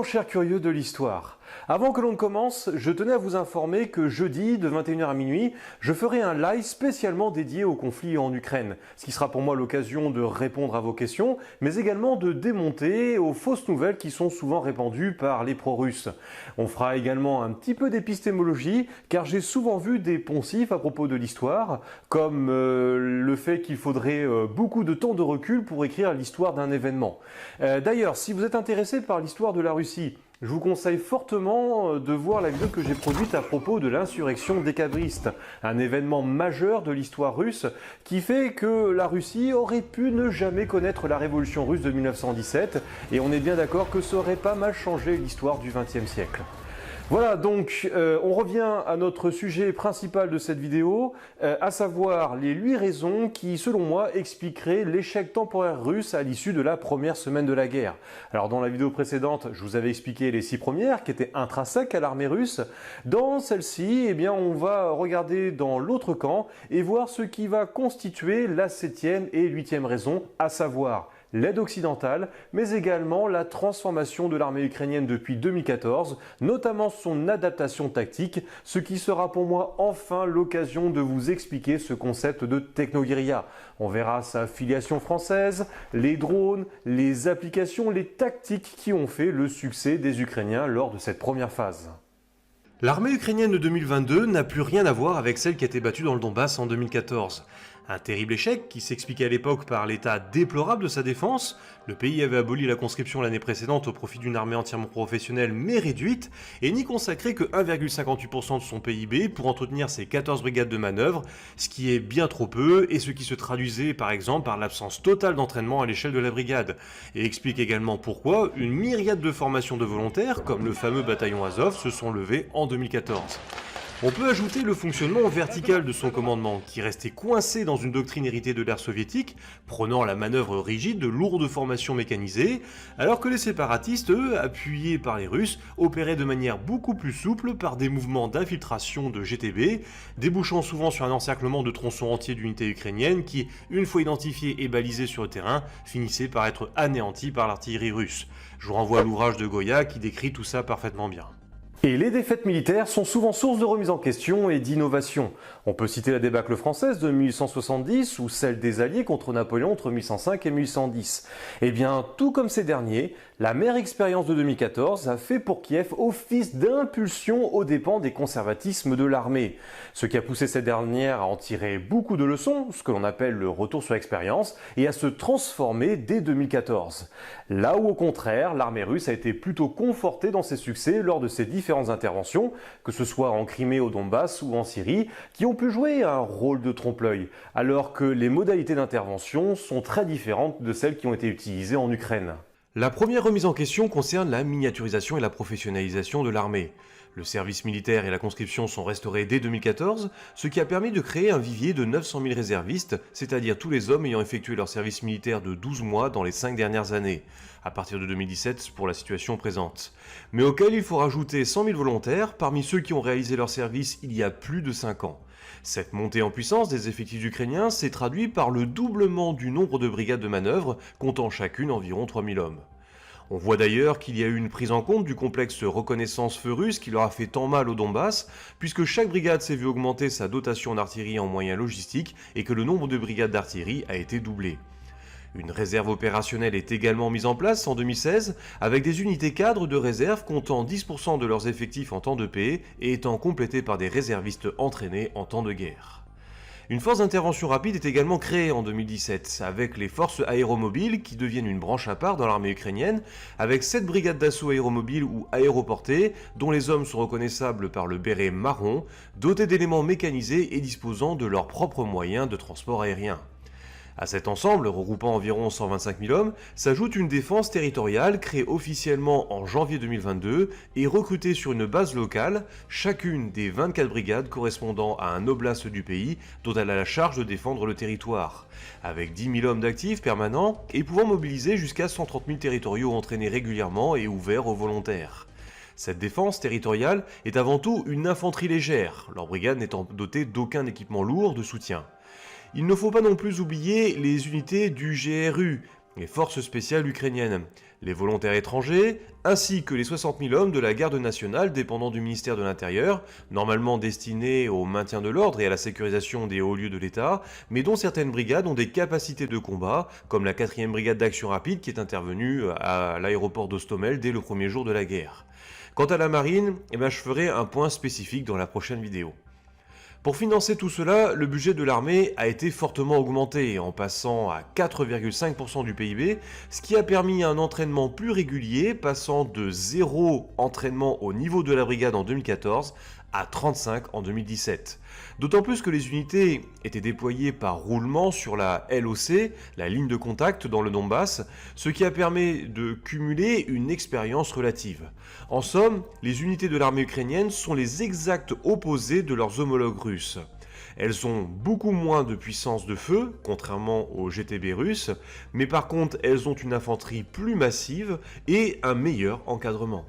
chers curieux de l'histoire. Avant que l'on ne commence, je tenais à vous informer que jeudi, de 21h à minuit, je ferai un live spécialement dédié au conflit en Ukraine, ce qui sera pour moi l'occasion de répondre à vos questions, mais également de démonter aux fausses nouvelles qui sont souvent répandues par les pro-russes. On fera également un petit peu d'épistémologie, car j'ai souvent vu des poncifs à propos de l'histoire, comme le fait qu'il faudrait beaucoup de temps de recul pour écrire l'histoire d'un événement. D'ailleurs, si vous êtes intéressé par l'histoire de la Russie, je vous conseille fortement de voir la vidéo que j'ai produite à propos de l'insurrection décabriste, un événement majeur de l'histoire russe qui fait que la Russie aurait pu ne jamais connaître la révolution russe de 1917 et on est bien d'accord que ça aurait pas mal changé l'histoire du XXe siècle. Voilà, donc on revient à notre sujet principal de cette vidéo, à savoir les 8 raisons qui, selon moi, expliqueraient l'échec temporaire russe à l'issue de la première semaine de la guerre. Alors dans la vidéo précédente, je vous avais expliqué les 6 premières qui étaient intrinsèques à l'armée russe. Dans celle-ci, eh bien, on va regarder dans l'autre camp et voir ce qui va constituer la 7e et 8e raison, à savoir l'aide occidentale, mais également la transformation de l'armée ukrainienne depuis 2014, notamment son adaptation tactique, ce qui sera pour moi enfin l'occasion de vous expliquer ce concept de technoguérilla. On verra sa filiation française, les drones, les applications, les tactiques qui ont fait le succès des Ukrainiens lors de cette première phase. L'armée ukrainienne de 2022 n'a plus rien à voir avec celle qui a été battue dans le Donbass en 2014. Un terrible échec qui s'expliquait à l'époque par l'état déplorable de sa défense. Le pays avait aboli la conscription l'année précédente au profit d'une armée entièrement professionnelle mais réduite et n'y consacrait que 1,58% de son PIB pour entretenir ses 14 brigades de manœuvre, ce qui est bien trop peu et ce qui se traduisait par exemple par l'absence totale d'entraînement à l'échelle de la brigade. Et explique également pourquoi une myriade de formations de volontaires, comme le fameux bataillon Azov, se sont levées en 2014. On peut ajouter le fonctionnement vertical de son commandement, qui restait coincé dans une doctrine héritée de l'ère soviétique, prônant la manœuvre rigide de lourdes formations mécanisées, alors que les séparatistes, eux, appuyés par les Russes, opéraient de manière beaucoup plus souple par des mouvements d'infiltration de GTB, débouchant souvent sur un encerclement de tronçons entiers d'unités ukrainiennes qui, une fois identifiés et balisés sur le terrain, finissaient par être anéantis par l'artillerie russe. Je vous renvoie à l'ouvrage de Goya qui décrit tout ça parfaitement bien. Et les défaites militaires sont souvent source de remise en question et d'innovation. On peut citer la débâcle française de 1870 ou celle des Alliés contre Napoléon entre 1105 et 1810. Eh bien, tout comme ces derniers, la mère expérience de 2014 a fait pour Kiev office d'impulsion aux dépens des conservatismes de l'armée. Ce qui a poussé cette dernière à en tirer beaucoup de leçons, ce que l'on appelle le retour sur expérience, et à se transformer dès 2014. Là où au contraire, l'armée russe a été plutôt confortée dans ses succès lors de ses différentes interventions, que ce soit en Crimée, au Donbass ou en Syrie, qui ont pu jouer un rôle de trompe-l'œil, alors que les modalités d'intervention sont très différentes de celles qui ont été utilisées en Ukraine. La première remise en question concerne la miniaturisation et la professionnalisation de l'armée. Le service militaire et la conscription sont restaurés dès 2014, ce qui a permis de créer un vivier de 900 000 réservistes, c'est-à-dire tous les hommes ayant effectué leur service militaire de 12 mois dans les 5 dernières années, à partir de 2017 pour la situation présente. Mais auquel il faut rajouter 100 000 volontaires parmi ceux qui ont réalisé leur service il y a plus de 5 ans. Cette montée en puissance des effectifs ukrainiens s'est traduite par le doublement du nombre de brigades de manœuvre, comptant chacune environ 3000 hommes. On voit d'ailleurs qu'il y a eu une prise en compte du complexe reconnaissance feu russe qui leur a fait tant mal au Donbass, puisque chaque brigade s'est vue augmenter sa dotation en artillerie en moyens logistiques et que le nombre de brigades d'artillerie a été doublé. Une réserve opérationnelle est également mise en place en 2016, avec des unités cadres de réserve comptant 10% de leurs effectifs en temps de paix et étant complétées par des réservistes entraînés en temps de guerre. Une force d'intervention rapide est également créée en 2017, avec les forces aéromobiles qui deviennent une branche à part dans l'armée ukrainienne, avec 7 brigades d'assaut aéromobiles ou aéroportées, dont les hommes sont reconnaissables par le béret marron, dotés d'éléments mécanisés et disposant de leurs propres moyens de transport aérien. À cet ensemble, regroupant environ 125 000 hommes, s'ajoute une défense territoriale créée officiellement en janvier 2022 et recrutée sur une base locale, chacune des 24 brigades correspondant à un oblast du pays dont elle a la charge de défendre le territoire, avec 10 000 hommes d'actifs permanents et pouvant mobiliser jusqu'à 130 000 territoriaux entraînés régulièrement et ouverts aux volontaires. Cette défense territoriale est avant tout une infanterie légère, leur brigade n'étant dotée d'aucun équipement lourd de soutien. Il ne faut pas non plus oublier les unités du GRU, les forces spéciales ukrainiennes, les volontaires étrangers, ainsi que les 60 000 hommes de la garde nationale dépendant du ministère de l'Intérieur, normalement destinés au maintien de l'ordre et à la sécurisation des hauts lieux de l'État, mais dont certaines brigades ont des capacités de combat, comme la 4e brigade d'action rapide qui est intervenue à l'aéroport d'Hostomel dès le premier jour de la guerre. Quant à la marine, je ferai un point spécifique dans la prochaine vidéo. Pour financer tout cela, le budget de l'armée a été fortement augmenté, en passant à 4,5% du PIB, ce qui a permis un entraînement plus régulier, passant de 0 entraînement au niveau de la brigade en 2014 à 35 en 2017. D'autant plus que les unités étaient déployées par roulement sur la LOC, la ligne de contact dans le Donbass, ce qui a permis de cumuler une expérience relative. En somme, les unités de l'armée ukrainienne sont les exacts opposés de leurs homologues russes. Elles ont beaucoup moins de puissance de feu, contrairement aux GTB russes, mais par contre elles ont une infanterie plus massive et un meilleur encadrement.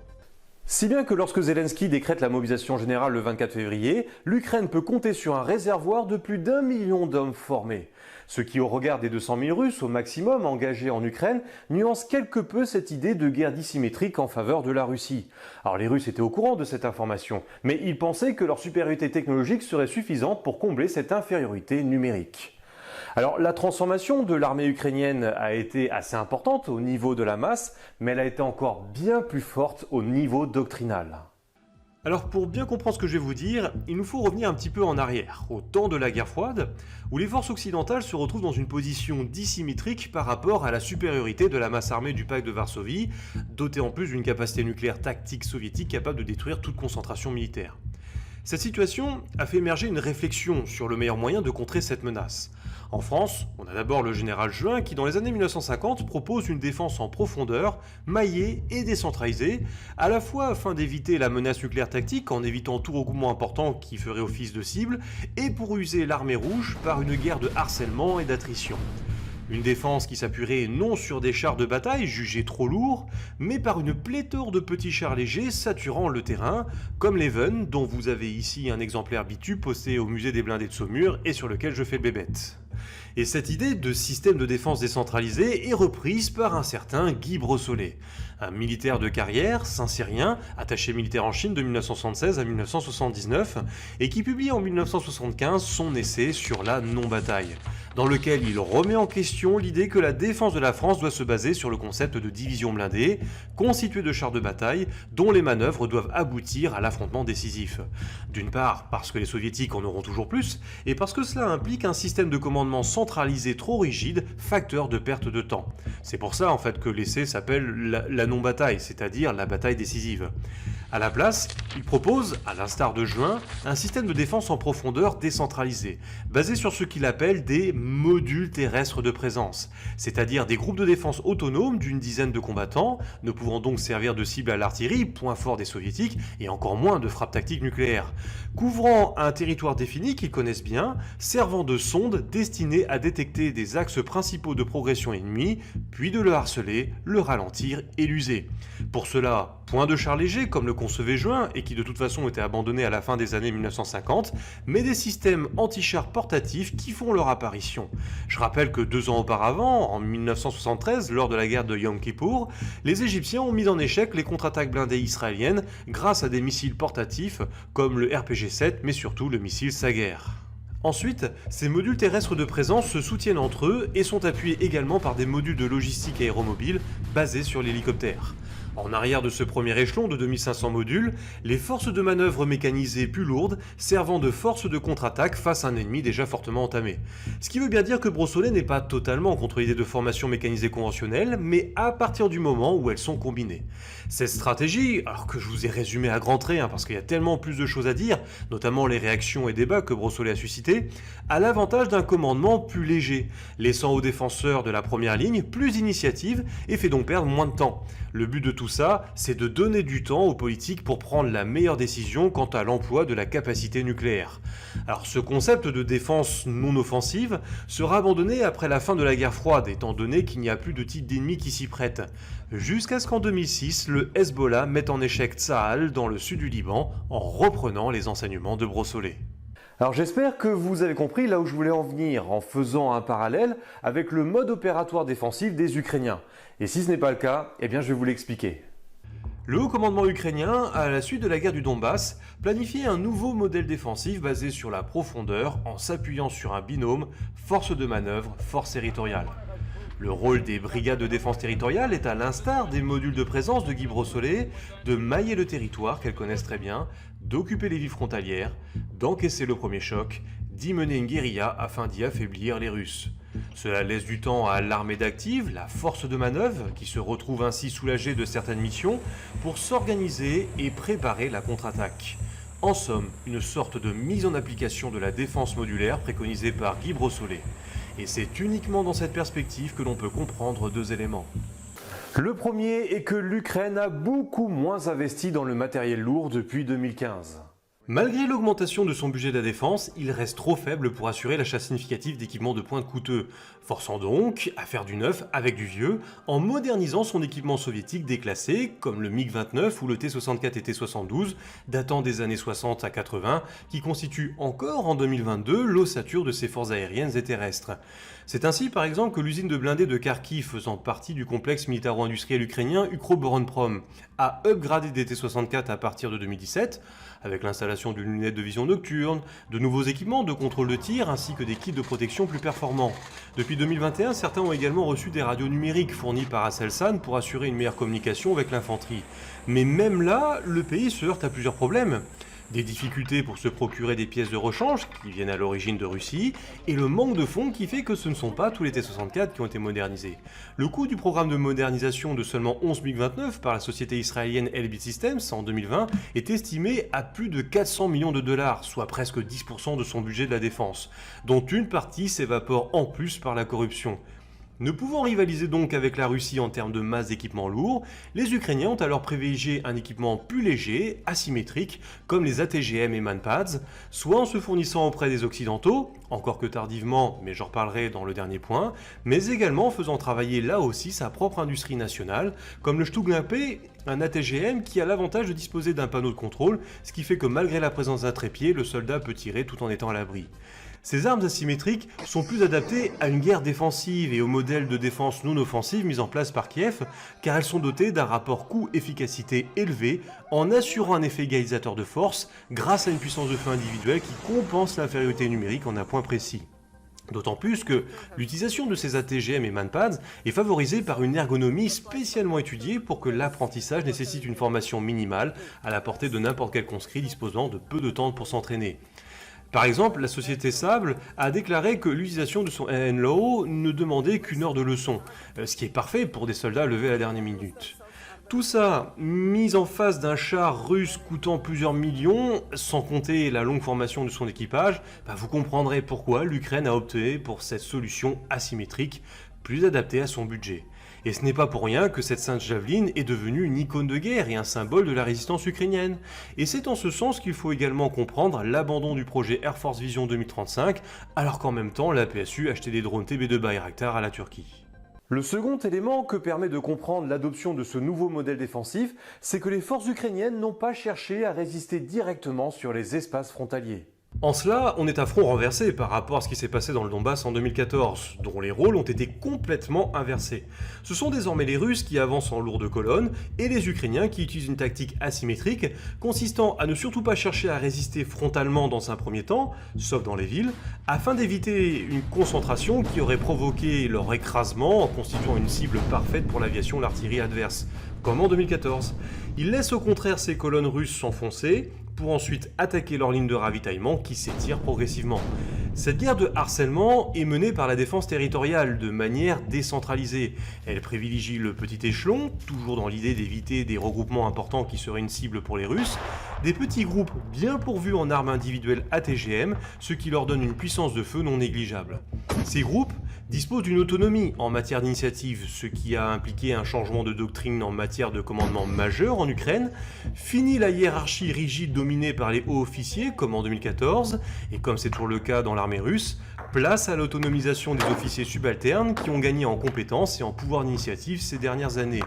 Si bien que lorsque Zelensky décrète la mobilisation générale le 24 février, l'Ukraine peut compter sur un réservoir de plus d'1 million d'hommes formés. Ce qui, au regard des 200 000 Russes au maximum engagés en Ukraine, nuance quelque peu cette idée de guerre dissymétrique en faveur de la Russie. Alors les Russes étaient au courant de cette information, mais ils pensaient que leur supériorité technologique serait suffisante pour combler cette infériorité numérique. Alors la transformation de l'armée ukrainienne a été assez importante au niveau de la masse, mais elle a été encore bien plus forte au niveau doctrinal. Alors pour bien comprendre ce que je vais vous dire, il nous faut revenir un petit peu en arrière, au temps de la guerre froide, où les forces occidentales se retrouvent dans une position dissymétrique par rapport à la supériorité de la masse armée du pacte de Varsovie, dotée en plus d'une capacité nucléaire tactique soviétique capable de détruire toute concentration militaire. Cette situation a fait émerger une réflexion sur le meilleur moyen de contrer cette menace. En France, on a d'abord le général Juin qui, dans les années 1950, propose une défense en profondeur, maillée et décentralisée, à la fois afin d'éviter la menace nucléaire tactique en évitant tout regroupement important qui ferait office de cible, et pour user l'armée rouge par une guerre de harcèlement et d'attrition. Une défense qui s'appuierait non sur des chars de bataille jugés trop lourds, mais par une pléthore de petits chars légers saturant le terrain, comme l'Even, dont vous avez ici un exemplaire bitu posté au musée des blindés de Saumur et sur lequel je fais le bébête. Et cette idée de système de défense décentralisé est reprise par un certain Guy Brossolét, un militaire de carrière, Saint-Cyrien, attaché militaire en Chine de 1976 à 1979, et qui publie en 1975 son essai sur la non-bataille, dans lequel il remet en question l'idée que la défense de la France doit se baser sur le concept de division blindée, constituée de chars de bataille, dont les manœuvres doivent aboutir à l'affrontement décisif. D'une part, parce que les soviétiques en auront toujours plus, et parce que cela implique un système de commandement centralisé trop rigide, facteur de perte de temps. C'est pour ça en fait que l'essai s'appelle la non-bataille, c'est-à-dire la bataille décisive. À la place, il propose, à l'instar de Juin, un système de défense en profondeur décentralisé, basé sur ce qu'il appelle des modules terrestres de présence, c'est-à-dire des groupes de défense autonomes d'une dizaine de combattants, ne pouvant donc servir de cible à l'artillerie, point fort des soviétiques, et encore moins de frappe tactique nucléaire, couvrant un territoire défini qu'ils connaissent bien, servant de sonde destinée à détecter des axes principaux de progression ennemie, puis de le harceler, le ralentir et l'user. Pour cela, point de chars légers comme le concevait Juin et qui de toute façon était abandonné à la fin des années 1950, mais des systèmes anti-chars portatifs qui font leur apparition. Je rappelle que 2 ans auparavant, en 1973, lors de la guerre de Yom Kippour, les Égyptiens ont mis en échec les contre-attaques blindées israéliennes grâce à des missiles portatifs comme le RPG-7 mais surtout le missile Sager. Ensuite, ces modules terrestres de présence se soutiennent entre eux et sont appuyés également par des modules de logistique aéromobile basés sur l'hélicoptère. En arrière de ce premier échelon de 2500 modules, les forces de manœuvre mécanisées plus lourdes servant de force de contre-attaque face à un ennemi déjà fortement entamé. Ce qui veut bien dire que Brossolét n'est pas totalement contre l'idée de formation mécanisée conventionnelle, mais à partir du moment où elles sont combinées. Cette stratégie, alors que je vous ai résumé à grands traits, parce qu'il y a tellement plus de choses à dire, notamment les réactions et débats que Brossolét a suscités, a l'avantage d'un commandement plus léger, laissant aux défenseurs de la première ligne plus d'initiative et fait donc perdre moins de temps. Le but de tout ça, c'est de donner du temps aux politiques pour prendre la meilleure décision quant à l'emploi de la capacité nucléaire. Alors ce concept de défense non offensive sera abandonné après la fin de la guerre froide, étant donné qu'il n'y a plus de type d'ennemi qui s'y prête. Jusqu'à ce qu'en 2006, le Hezbollah mette en échec Tsahal dans le sud du Liban en reprenant les enseignements de Brossolét. Alors j'espère que vous avez compris là où je voulais en venir en faisant un parallèle avec le mode opératoire défensif des Ukrainiens. Et si ce n'est pas le cas, eh bien je vais vous l'expliquer. Le haut commandement ukrainien, à la suite de la guerre du Donbass, planifiait un nouveau modèle défensif basé sur la profondeur en s'appuyant sur un binôme force de manœuvre, force territoriale. Le rôle des brigades de défense territoriale est à l'instar des modules de présence de Guy Brossolet, de mailler le territoire qu'elles connaissent très bien, d'occuper les villes frontalières, d'encaisser le premier choc, d'y mener une guérilla afin d'y affaiblir les Russes. Cela laisse du temps à l'armée d'active, la force de manœuvre, qui se retrouve ainsi soulagée de certaines missions, pour s'organiser et préparer la contre-attaque. En somme, une sorte de mise en application de la défense modulaire préconisée par Guy Brossolet. Et c'est uniquement dans cette perspective que l'on peut comprendre deux éléments. Le premier est que l'Ukraine a beaucoup moins investi dans le matériel lourd depuis 2015. Malgré l'augmentation de son budget de la défense, il reste trop faible pour assurer l'achat significatif d'équipements de pointe coûteux, forçant donc à faire du neuf avec du vieux, en modernisant son équipement soviétique déclassé, comme le MiG-29 ou le T-64 et T-72, datant des années 60 à 80, qui constituent encore en 2022 l'ossature de ses forces aériennes et terrestres. C'est ainsi par exemple que l'usine de blindés de Kharkiv, faisant partie du complexe militaro-industriel ukrainien Ukroboronprom, a upgradé des T-64 à partir de 2017, avec l'installation d'une lunette de vision nocturne, de nouveaux équipements de contrôle de tir ainsi que des kits de protection plus performants. Depuis 2021, certains ont également reçu des radios numériques fournies par Aselsan pour assurer une meilleure communication avec l'infanterie. Mais même là, le pays se heurte à plusieurs problèmes. Des difficultés pour se procurer des pièces de rechange qui viennent à l'origine de Russie, et le manque de fonds qui fait que ce ne sont pas tous les T-64 qui ont été modernisés. Le coût du programme de modernisation de seulement 11 MiG-29 par la société israélienne Elbit Systems en 2020 est estimé à plus de 400 millions de dollars, soit presque 10% de son budget de la défense, dont une partie s'évapore en plus par la corruption. Ne pouvant rivaliser donc avec la Russie en termes de masse d'équipements lourds, les Ukrainiens ont alors privilégié un équipement plus léger, asymétrique, comme les ATGM et Manpads, soit en se fournissant auprès des Occidentaux, encore que tardivement, mais j'en reparlerai dans le dernier point, mais également en faisant travailler là aussi sa propre industrie nationale, comme le Stugnapé, un ATGM qui a l'avantage de disposer d'un panneau de contrôle, ce qui fait que malgré la présence d'un trépied, le soldat peut tirer tout en étant à l'abri. Ces armes asymétriques sont plus adaptées à une guerre défensive et au modèle de défense non offensive mis en place par Kiev, car elles sont dotées d'un rapport coût-efficacité élevé en assurant un effet égalisateur de force grâce à une puissance de feu individuelle qui compense l'infériorité numérique en un point précis. D'autant plus que l'utilisation de ces ATGM et Manpads est favorisée par une ergonomie spécialement étudiée pour que l'apprentissage nécessite une formation minimale à la portée de n'importe quel conscrit disposant de peu de temps pour s'entraîner. Par exemple, la société Sable a déclaré que l'utilisation de son NLO ne demandait qu'une heure de leçon, ce qui est parfait pour des soldats levés à la dernière minute. Tout ça, mis en face d'un char russe coûtant plusieurs millions, sans compter la longue formation de son équipage, vous comprendrez pourquoi l'Ukraine a opté pour cette solution asymétrique, plus adaptée à son budget. Et ce n'est pas pour rien que cette Sainte Javeline est devenue une icône de guerre et un symbole de la résistance ukrainienne. Et c'est en ce sens qu'il faut également comprendre l'abandon du projet Air Force Vision 2035, alors qu'en même temps la PSU achetait des drones TB2 Bayraktar à la Turquie. Le second élément que permet de comprendre l'adoption de ce nouveau modèle défensif, c'est que les forces ukrainiennes n'ont pas cherché à résister directement sur les espaces frontaliers. En cela, on est à front renversé par rapport à ce qui s'est passé dans le Donbass en 2014, dont les rôles ont été complètement inversés. Ce sont désormais les Russes qui avancent en lourde colonne et les Ukrainiens qui utilisent une tactique asymétrique consistant à ne surtout pas chercher à résister frontalement dans un premier temps, sauf dans les villes, afin d'éviter une concentration qui aurait provoqué leur écrasement en constituant une cible parfaite pour l'aviation et l'artillerie adverse, comme en 2014. Ils laissent au contraire ces colonnes russes s'enfoncer, pour ensuite attaquer leur ligne de ravitaillement qui s'étire progressivement. Cette guerre de harcèlement est menée par la défense territoriale de manière décentralisée. Elle privilégie le petit échelon, toujours dans l'idée d'éviter des regroupements importants qui seraient une cible pour les Russes, des petits groupes bien pourvus en armes individuelles ATGM, ce qui leur donne une puissance de feu non négligeable. Ces groupes disposent d'une autonomie en matière d'initiative, ce qui a impliqué un changement de doctrine en matière de commandement majeur en Ukraine, fini la hiérarchie rigide dominée par les hauts officiers comme en 2014, et comme c'est toujours le cas dans l'armée russe, place à l'autonomisation des officiers subalternes qui ont gagné en compétences et en pouvoir d'initiative ces dernières années.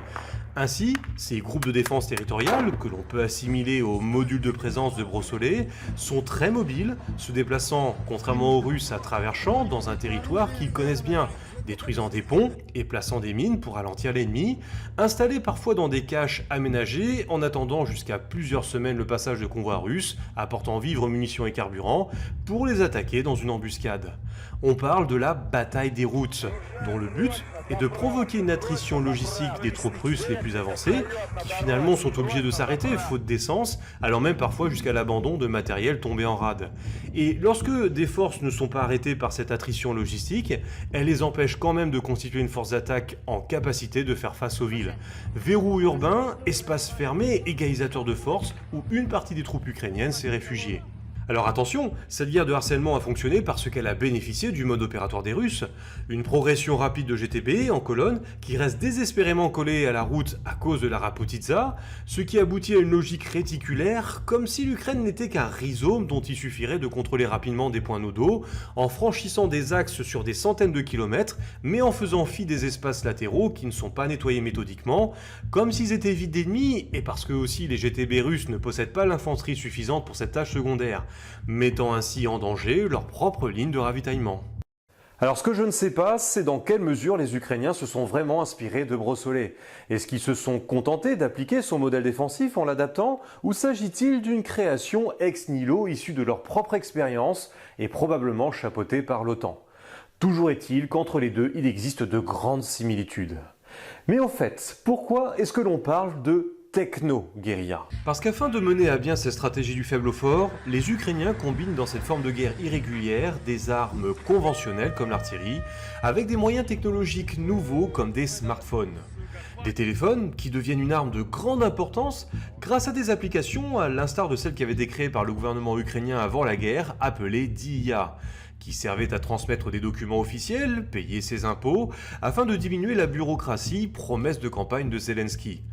Ainsi, ces groupes de défense territoriale, que l'on peut assimiler au module de présence de Brossolay, sont très mobiles, se déplaçant, contrairement aux Russes, à travers champs dans un territoire qu'ils connaissent bien, détruisant des ponts et plaçant des mines pour ralentir l'ennemi, installés parfois dans des caches aménagées en attendant jusqu'à plusieurs semaines le passage de convois russes, apportant vivres, munitions et carburant, pour les attaquer dans une embuscade. On parle de la bataille des routes, dont le but est de provoquer une attrition logistique des troupes russes les plus avancées, qui finalement sont obligées de s'arrêter faute d'essence, allant même parfois jusqu'à l'abandon de matériel tombé en rade. Et lorsque des forces ne sont pas arrêtées par cette attrition logistique, elles les empêchent quand même de constituer une force d'attaque en capacité de faire face aux villes. Verrou urbain, espace fermé, égalisateur de force, où une partie des troupes ukrainiennes s'est réfugiée. Alors attention, cette guerre de harcèlement a fonctionné parce qu'elle a bénéficié du mode opératoire des Russes. Une progression rapide de GTB en colonne qui reste désespérément collée à la route à cause de la Raputitsa, ce qui aboutit à une logique réticulaire, comme si l'Ukraine n'était qu'un rhizome dont il suffirait de contrôler rapidement des points nodaux, en franchissant des axes sur des centaines de kilomètres, mais en faisant fi des espaces latéraux qui ne sont pas nettoyés méthodiquement, comme s'ils étaient vides d'ennemis, et parce que aussi les GTB russes ne possèdent pas l'infanterie suffisante pour cette tâche secondaire, mettant ainsi en danger leur propre ligne de ravitaillement. Alors ce que je ne sais pas, c'est dans quelle mesure les Ukrainiens se sont vraiment inspirés de Brossolay. Est-ce qu'ils se sont contentés d'appliquer son modèle défensif en l'adaptant, ou s'agit-il d'une création ex nihilo issue de leur propre expérience et probablement chapeautée par l'OTAN? Toujours est-il qu'entre les deux, il existe de grandes similitudes. Mais en fait, pourquoi est-ce que l'on parle de techno-guérilla? Parce qu'afin de mener à bien cette stratégie du faible au fort, les Ukrainiens combinent dans cette forme de guerre irrégulière des armes conventionnelles comme l'artillerie, avec des moyens technologiques nouveaux comme des smartphones. Des téléphones qui deviennent une arme de grande importance grâce à des applications à l'instar de celles qui avaient été créées par le gouvernement ukrainien avant la guerre, appelées DIA, qui servait à transmettre des documents officiels, payer ses impôts, afin de diminuer la bureaucratie, promesse de campagne de Zelensky.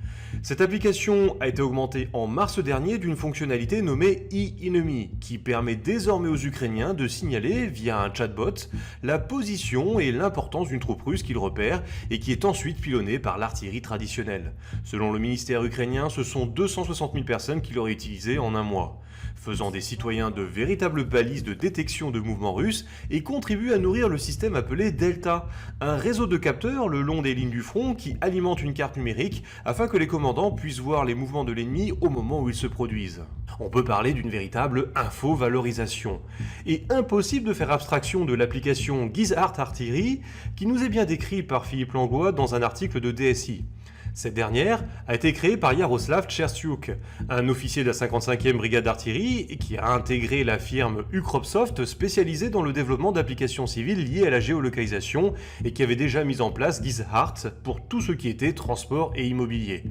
Cette application a été augmentée en mars dernier d'une fonctionnalité nommée e-enemy, qui permet désormais aux Ukrainiens de signaler, via un chatbot, la position et l'importance d'une troupe russe qu'ils repèrent et qui est ensuite pilonnée par l'artillerie traditionnelle. Selon le ministère ukrainien, ce sont 260 000 personnes qui l'auraient utilisé en un mois, faisant des citoyens de véritables balises de détection de mouvements russes et contribue à nourrir le système appelé Delta, un réseau de capteurs le long des lignes du front qui alimente une carte numérique afin que les commandants puissent voir les mouvements de l'ennemi au moment où ils se produisent. On peut parler d'une véritable info-valorisation. Et impossible de faire abstraction de l'application Guizhard Artillery qui nous est bien décrite par Philippe Langlois dans un article de DSI. Cette dernière a été créée par Yaroslav Tcherstiuk, un officier de la 55e brigade d'artillerie qui a intégré la firme Ukropsoft spécialisée dans le développement d'applications civiles liées à la géolocalisation et qui avait déjà mis en place Guizhard pour tout ce qui était transport et immobilier.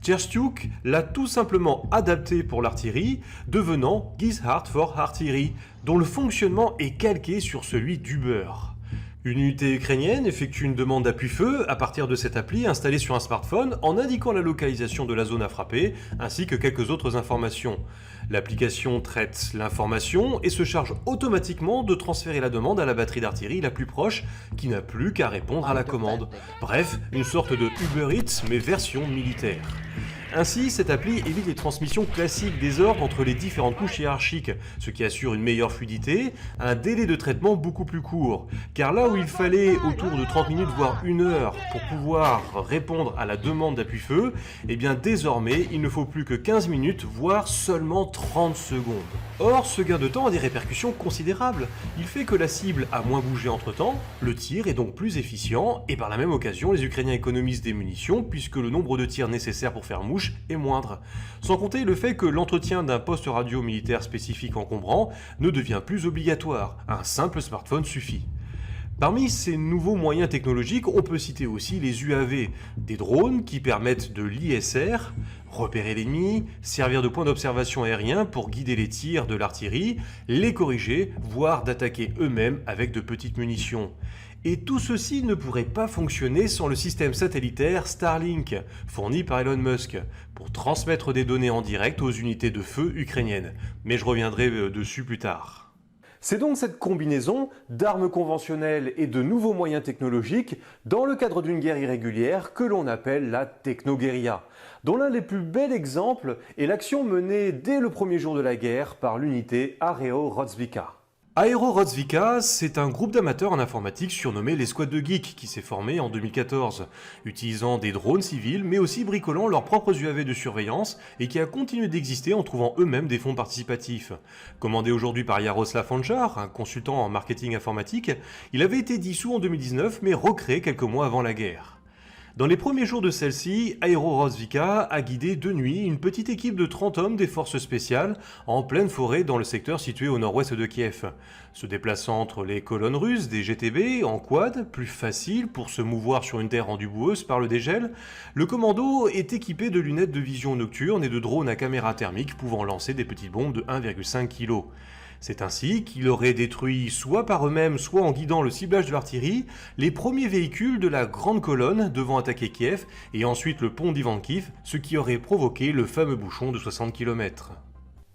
Tcherstiuk l'a tout simplement adapté pour l'artillerie, devenant Guizhard for Artillery, dont le fonctionnement est calqué sur celui d'Uber. Une unité ukrainienne effectue une demande d'appui-feu à partir de cette appli installée sur un smartphone en indiquant la localisation de la zone à frapper ainsi que quelques autres informations. L'application traite l'information et se charge automatiquement de transférer la demande à la batterie d'artillerie la plus proche qui n'a plus qu'à répondre à la commande. Bref, une sorte de Uber Eats mais version militaire. Ainsi, cette appli évite les transmissions classiques des ordres entre les différentes couches hiérarchiques, ce qui assure une meilleure fluidité, un délai de traitement beaucoup plus court. Car là où il fallait autour de 30 minutes voire 1 heure pour pouvoir répondre à la demande d'appui-feu, eh bien désormais il ne faut plus que 15 minutes voire seulement 30 secondes. Or, ce gain de temps a des répercussions considérables. Il fait que la cible a moins bougé entre temps, le tir est donc plus efficient et par la même occasion les Ukrainiens économisent des munitions puisque le nombre de tirs nécessaires pour faire mouche est moindre. Sans compter le fait que l'entretien d'un poste radio militaire spécifique encombrant ne devient plus obligatoire, un simple smartphone suffit. Parmi ces nouveaux moyens technologiques, on peut citer aussi les UAV, des drones qui permettent de l'ISR, repérer l'ennemi, servir de point d'observation aérien pour guider les tirs de l'artillerie, les corriger, voire d'attaquer eux-mêmes avec de petites munitions. Et tout ceci ne pourrait pas fonctionner sans le système satellitaire Starlink, fourni par Elon Musk, pour transmettre des données en direct aux unités de feu ukrainiennes. Mais je reviendrai dessus plus tard. C'est donc cette combinaison d'armes conventionnelles et de nouveaux moyens technologiques dans le cadre d'une guerre irrégulière que l'on appelle la technoguérilla, dont l'un des plus bels exemples est l'action menée dès le premier jour de la guerre par l'unité Areo Rozvika. Aero Rozvika, c'est un groupe d'amateurs en informatique surnommé les Squads de Geeks qui s'est formé en 2014, utilisant des drones civils mais aussi bricolant leurs propres UAV de surveillance et qui a continué d'exister en trouvant eux-mêmes des fonds participatifs. Commandé aujourd'hui par Jaroslav Hončar, un consultant en marketing informatique, il avait été dissous en 2019 mais recréé quelques mois avant la guerre. Dans les premiers jours de celle-ci, Aero Rozvika a guidé de nuit une petite équipe de 30 hommes des forces spéciales en pleine forêt dans le secteur situé au nord-ouest de Kiev. Se déplaçant entre les colonnes russes des GTB en quad, plus facile pour se mouvoir sur une terre rendue boueuse par le dégel, le commando est équipé de lunettes de vision nocturne et de drones à caméra thermique pouvant lancer des petites bombes de 1,5 kg. C'est ainsi qu'il aurait détruit, soit par eux-mêmes, soit en guidant le ciblage de l'artillerie, les premiers véhicules de la grande colonne devant attaquer Kiev et ensuite le pont d'Ivankiv, ce qui aurait provoqué le fameux bouchon de 60 km.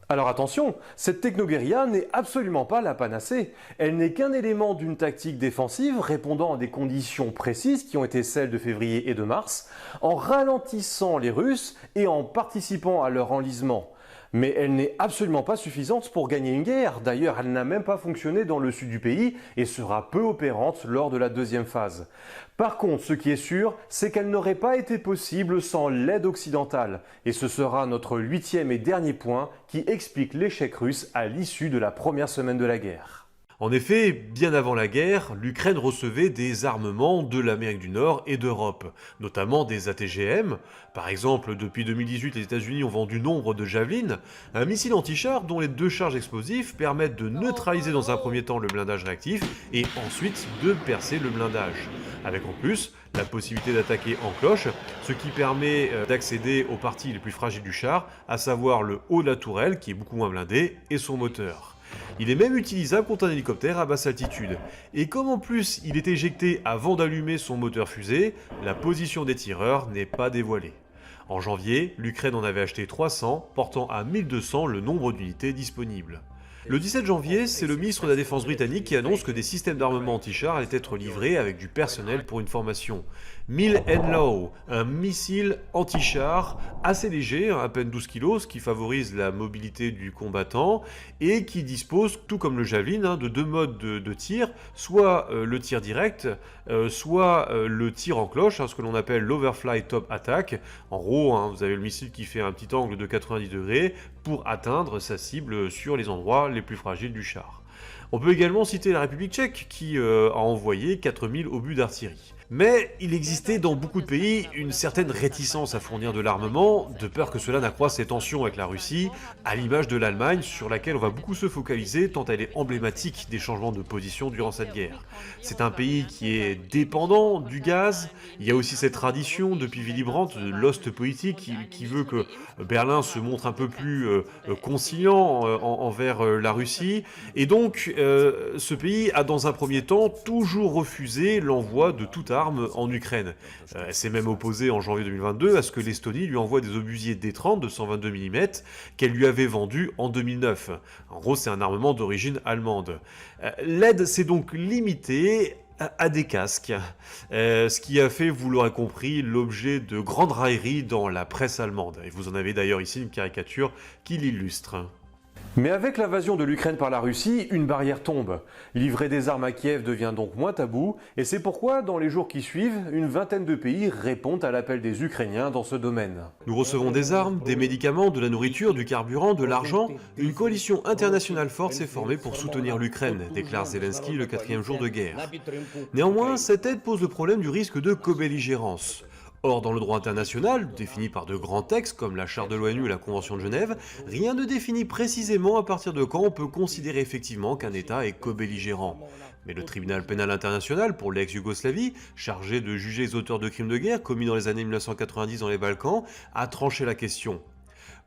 Alors attention, cette technoguérilla n'est absolument pas la panacée. Elle n'est qu'un élément d'une tactique défensive répondant à des conditions précises qui ont été celles de février et de mars, en ralentissant les Russes et en participant à leur enlisement. Mais elle n'est absolument pas suffisante pour gagner une guerre. D'ailleurs, elle n'a même pas fonctionné dans le sud du pays et sera peu opérante lors de la deuxième phase. Par contre, ce qui est sûr, c'est qu'elle n'aurait pas été possible sans l'aide occidentale. Et ce sera notre 8e et dernier point qui explique l'échec russe à l'issue de la première semaine de la guerre. En effet, bien avant la guerre, l'Ukraine recevait des armements de l'Amérique du Nord et d'Europe, notamment des ATGM. Par exemple, depuis 2018, les États-Unis ont vendu nombre de Javelin, un missile anti-char dont les 2 charges explosives permettent de neutraliser dans un premier temps le blindage réactif et ensuite de percer le blindage. Avec en plus la possibilité d'attaquer en cloche, ce qui permet d'accéder aux parties les plus fragiles du char, à savoir le haut de la tourelle qui est beaucoup moins blindé et son moteur. Il est même utilisable contre un hélicoptère à basse altitude. Et comme en plus il est éjecté avant d'allumer son moteur fusée, la position des tireurs n'est pas dévoilée. En janvier, l'Ukraine en avait acheté 300, portant à 1200 le nombre d'unités disponibles. Le 17 janvier, c'est le ministre de la Défense britannique qui annonce que des systèmes d'armement anti-char allaient être livrés avec du personnel pour une formation. Mill-Enlow, un missile anti-char assez léger, à peine 12 kg, ce qui favorise la mobilité du combattant, et qui dispose, tout comme le Javelin, de 2 modes de tir, soit le tir direct, soit le tir en cloche, ce que l'on appelle l'Overfly Top Attack. En gros, vous avez le missile qui fait un petit angle de 90 degrés pour atteindre sa cible sur les endroits les plus fragiles du char. On peut également citer la République tchèque qui a envoyé 4000 obus d'artillerie. Mais il existait dans beaucoup de pays une certaine réticence à fournir de l'armement, de peur que cela n'accroisse les tensions avec la Russie, à l'image de l'Allemagne sur laquelle on va beaucoup se focaliser tant elle est emblématique des changements de position durant cette guerre. C'est un pays qui est dépendant du gaz, il y a aussi cette tradition depuis Willy Brandt de l'Ost politique qui veut que Berlin se montre un peu plus conciliant envers la Russie, et donc ce pays a dans un premier temps toujours refusé l'envoi de toute arme en Ukraine. Elle s'est même opposée en janvier 2022 à ce que l'Estonie lui envoie des obusiers D30 de 122 mm qu'elle lui avait vendus en 2009. En gros, c'est un armement d'origine allemande. L'aide s'est donc limitée à des casques, ce qui a fait, vous l'aurez compris, l'objet de grandes railleries dans la presse allemande. Et vous en avez d'ailleurs ici une caricature qui l'illustre. Mais avec l'invasion de l'Ukraine par la Russie, une barrière tombe. Livrer des armes à Kiev devient donc moins tabou, et c'est pourquoi, dans les jours qui suivent, une vingtaine de pays répondent à l'appel des Ukrainiens dans ce domaine. Nous recevons des armes, des médicaments, de la nourriture, du carburant, de l'argent. Une coalition internationale forte s'est formée pour soutenir l'Ukraine, déclare Zelensky le 4e jour de guerre. Néanmoins, cette aide pose le problème du risque de co-belligérance. Or, dans le droit international, défini par de grands textes comme la Charte de l'ONU et la Convention de Genève, rien ne définit précisément à partir de quand on peut considérer effectivement qu'un État est co-belligérant. Mais le tribunal pénal international pour l'ex-Yougoslavie, chargé de juger les auteurs de crimes de guerre commis dans les années 1990 dans les Balkans, a tranché la question.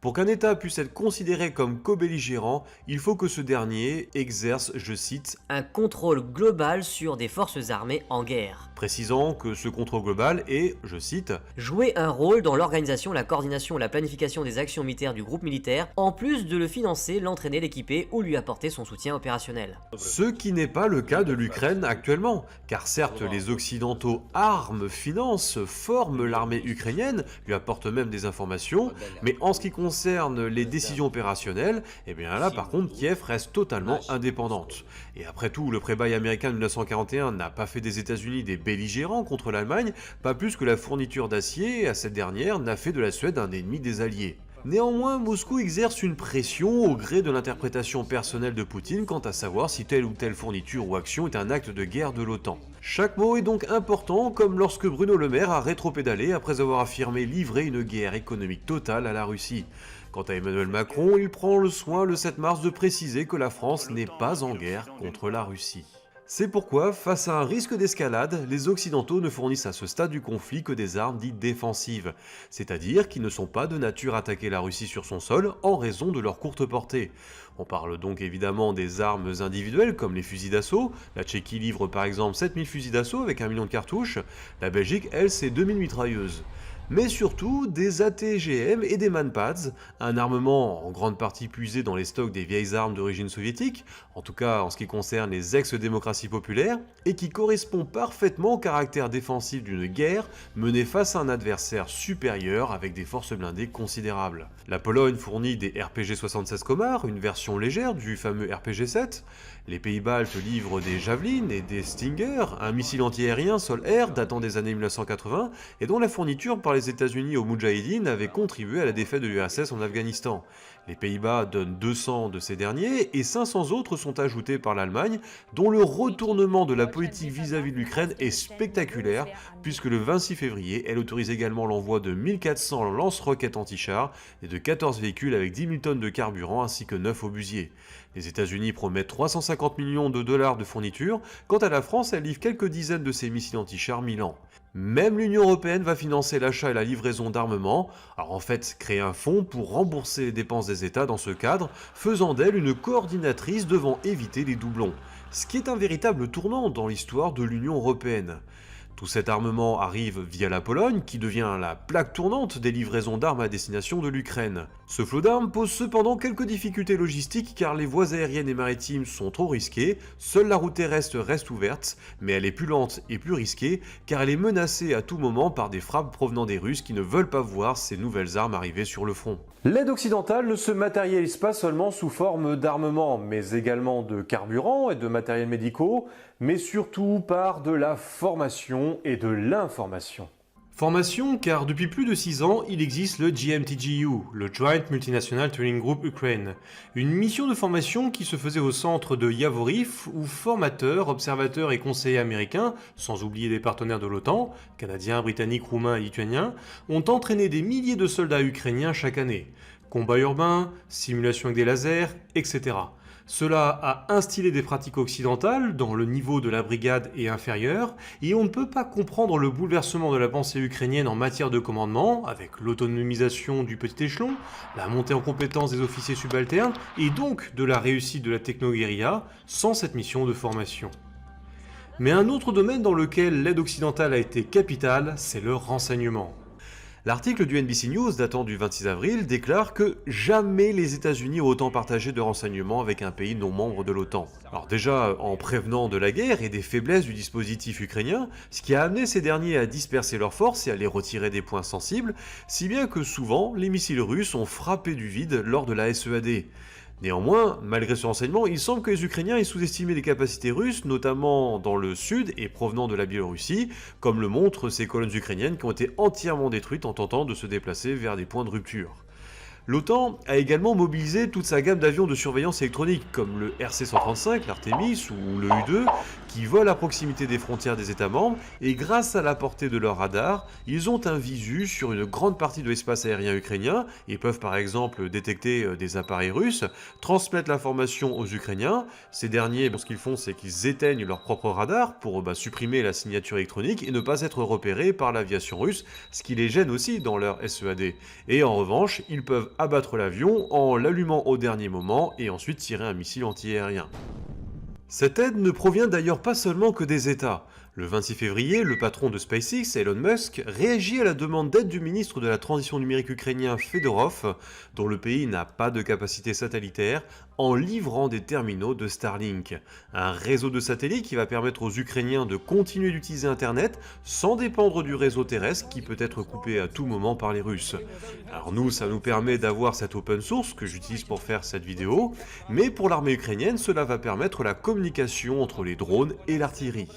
Pour qu'un État puisse être considéré comme co-belligérant, il faut que ce dernier exerce, je cite, un contrôle global sur des forces armées en guerre. précisant que ce contrôle global est, je cite, Jouer un rôle dans l'organisation, la coordination et la planification des actions militaires du groupe militaire, en plus de le financer, l'entraîner, l'équiper ou lui apporter son soutien opérationnel. ce qui n'est pas le cas de l'Ukraine actuellement, car certes les Occidentaux arment, financent, forment l'armée ukrainienne, lui apportent même des informations, mais en ce qui concerne les décisions opérationnelles, eh bien là par contre Kiev reste totalement indépendante. Et après tout, le pré-bail américain de 1941 n'a pas fait des États-Unis des belligérants contre l'Allemagne, pas plus que la fourniture d'acier à cette dernière n'a fait de la Suède un ennemi des Alliés. Néanmoins, Moscou exerce une pression au gré de l'interprétation personnelle de Poutine quant à savoir si telle ou telle fourniture ou action est un acte de guerre de l'OTAN. Chaque mot est donc important, comme lorsque Bruno Le Maire a rétropédalé après avoir affirmé livrer une guerre économique totale à la Russie. Quant à Emmanuel Macron, il prend le soin le 7 mars de préciser que la France n'est pas en guerre contre la Russie. C'est pourquoi, face à un risque d'escalade, les Occidentaux ne fournissent à ce stade du conflit que des armes dites défensives, c'est-à-dire qui ne sont pas de nature à attaquer la Russie sur son sol en raison de leur courte portée. On parle donc évidemment des armes individuelles comme les fusils d'assaut, la Tchéquie livre par exemple 7000 fusils d'assaut avec 1 million de cartouches, la Belgique elle c'est 2000 mitrailleuses. Mais surtout des AT-GM et des Manpads, un armement en grande partie puisé dans les stocks des vieilles armes d'origine soviétique, en tout cas en ce qui concerne les ex-démocraties populaires, et qui correspond parfaitement au caractère défensif d'une guerre menée face à un adversaire supérieur avec des forces blindées considérables. La Pologne fournit des RPG-76 Komar, une version légère du fameux RPG-7, les Pays-Baltes livrent des Javelin et des Stinger, un missile antiaérien sol-air datant des années 1980 et dont la fourniture par les États-Unis aux Moudjahidines avait contribué à la défaite de l'URSS en Afghanistan. Les Pays-Bas donnent 200 de ces derniers et 500 autres sont ajoutés par l'Allemagne, dont le retournement de la politique vis-à-vis de l'Ukraine est spectaculaire, puisque le 26 février, elle autorise également l'envoi de 1400 lance-roquettes anti-chars et de 14 véhicules avec 10 000 tonnes de carburant ainsi que 9 obusiers. Les États-Unis promettent 350 millions de dollars de fournitures, quant à la France, elle livre quelques dizaines de ces missiles anti-chars Milan. Même l'Union Européenne va financer l'achat et la livraison d'armements, alors en fait créer un fonds pour rembourser les dépenses des États dans ce cadre, faisant d'elle une coordinatrice devant éviter les doublons. Ce qui est un véritable tournant dans l'histoire de l'Union Européenne. Tout cet armement arrive via la Pologne, qui devient la plaque tournante des livraisons d'armes à destination de l'Ukraine. Ce flot d'armes pose cependant quelques difficultés logistiques car les voies aériennes et maritimes sont trop risquées, seule la route terrestre reste ouverte, mais elle est plus lente et plus risquée car elle est menacée à tout moment par des frappes provenant des Russes qui ne veulent pas voir ces nouvelles armes arriver sur le front. L'aide occidentale ne se matérialise pas seulement sous forme d'armement, mais également de carburant et de matériels médicaux, mais surtout par de la formation et de l'information. Formation, car depuis plus de 6 ans, il existe le GMTGU, le Joint Multinational Training Group Ukraine, une mission de formation qui se faisait au centre de Yavoriv, où formateurs, observateurs et conseillers américains, sans oublier des partenaires de l'OTAN, canadiens, britanniques, roumains et lituaniens, ont entraîné des milliers de soldats ukrainiens chaque année. Combats urbains, simulations avec des lasers, etc. Cela a instillé des pratiques occidentales dans le niveau de la brigade et inférieur, et on ne peut pas comprendre le bouleversement de la pensée ukrainienne en matière de commandement, avec l'autonomisation du petit échelon, la montée en compétence des officiers subalternes, et donc de la réussite de la techno-guérilla, sans cette mission de formation. Mais un autre domaine dans lequel l'aide occidentale a été capitale, c'est le renseignement. L'article du NBC News datant du 26 avril déclare que jamais les États-Unis ont autant partagé de renseignements avec un pays non membre de l'OTAN. Alors déjà en prévenant de la guerre et des faiblesses du dispositif ukrainien, ce qui a amené ces derniers à disperser leurs forces et à les retirer des points sensibles, si bien que souvent les missiles russes ont frappé du vide lors de la SEAD. Néanmoins, malgré ce renseignement, il semble que les Ukrainiens aient sous-estimé les capacités russes, notamment dans le sud et provenant de la Biélorussie, comme le montrent ces colonnes ukrainiennes qui ont été entièrement détruites en tentant de se déplacer vers des points de rupture. L'OTAN a également mobilisé toute sa gamme d'avions de surveillance électronique, comme le RC-135, l'Artemis ou le U-2, qui volent à proximité des frontières des États membres, et grâce à la portée de leurs radars, ils ont un visu sur une grande partie de l'espace aérien ukrainien, et peuvent par exemple détecter des appareils russes, transmettre l'information aux Ukrainiens. Ces derniers, ce qu'ils font, c'est qu'ils éteignent leur propre radar pour supprimer la signature électronique et ne pas être repérés par l'aviation russe, ce qui les gêne aussi dans leur SEAD. Et en revanche, ils peuvent abattre l'avion en l'allumant au dernier moment et ensuite tirer un missile antiaérien. Cette aide ne provient d'ailleurs pas seulement que des États. Le 26 février, le patron de SpaceX, Elon Musk, réagit à la demande d'aide du ministre de la Transition numérique ukrainien Fedorov, dont le pays n'a pas de capacité satellitaire, en livrant des terminaux de Starlink, un réseau de satellites qui va permettre aux Ukrainiens de continuer d'utiliser Internet sans dépendre du réseau terrestre qui peut être coupé à tout moment par les Russes. Alors nous, ça nous permet d'avoir cette open source que j'utilise pour faire cette vidéo, mais pour l'armée ukrainienne, cela va permettre la communication entre les drones et l'artillerie.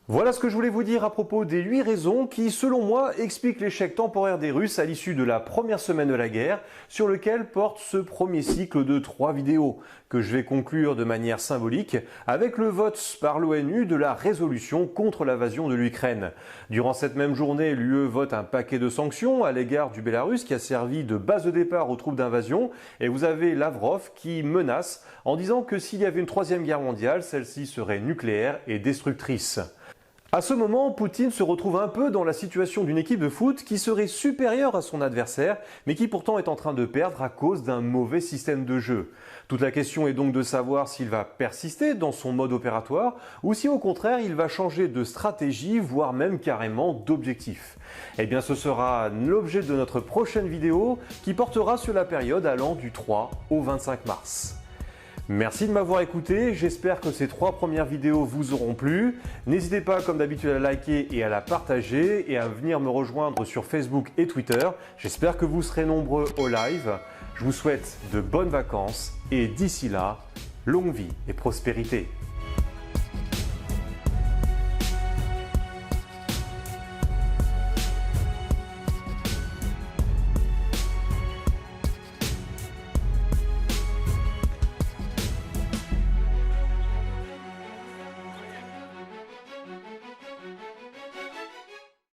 Voilà ce que je voulais vous dire à propos des 8 raisons qui, selon moi, expliquent l'échec temporaire des Russes à l'issue de la première semaine de la guerre, sur lequel porte ce premier cycle de 3 vidéos, que je vais conclure de manière symbolique avec le vote par l'ONU de la résolution contre l'invasion de l'Ukraine. Durant cette même journée, l'UE vote un paquet de sanctions à l'égard du Bélarus qui a servi de base de départ aux troupes d'invasion, et vous avez Lavrov qui menace en disant que s'il y avait une 3e guerre mondiale, celle-ci serait nucléaire et destructrice. À ce moment, Poutine se retrouve un peu dans la situation d'une équipe de foot qui serait supérieure à son adversaire, mais qui pourtant est en train de perdre à cause d'un mauvais système de jeu. Toute la question est donc de savoir s'il va persister dans son mode opératoire, ou si au contraire il va changer de stratégie, voire même carrément d'objectif. Eh bien ce sera l'objet de notre prochaine vidéo, qui portera sur la période allant du 3 au 25 mars. Merci de m'avoir écouté, j'espère que ces 3 premières vidéos vous auront plu. N'hésitez pas comme d'habitude à liker et à la partager et à venir me rejoindre sur Facebook et Twitter. J'espère que vous serez nombreux au live. Je vous souhaite de bonnes vacances et d'ici là, longue vie et prospérité.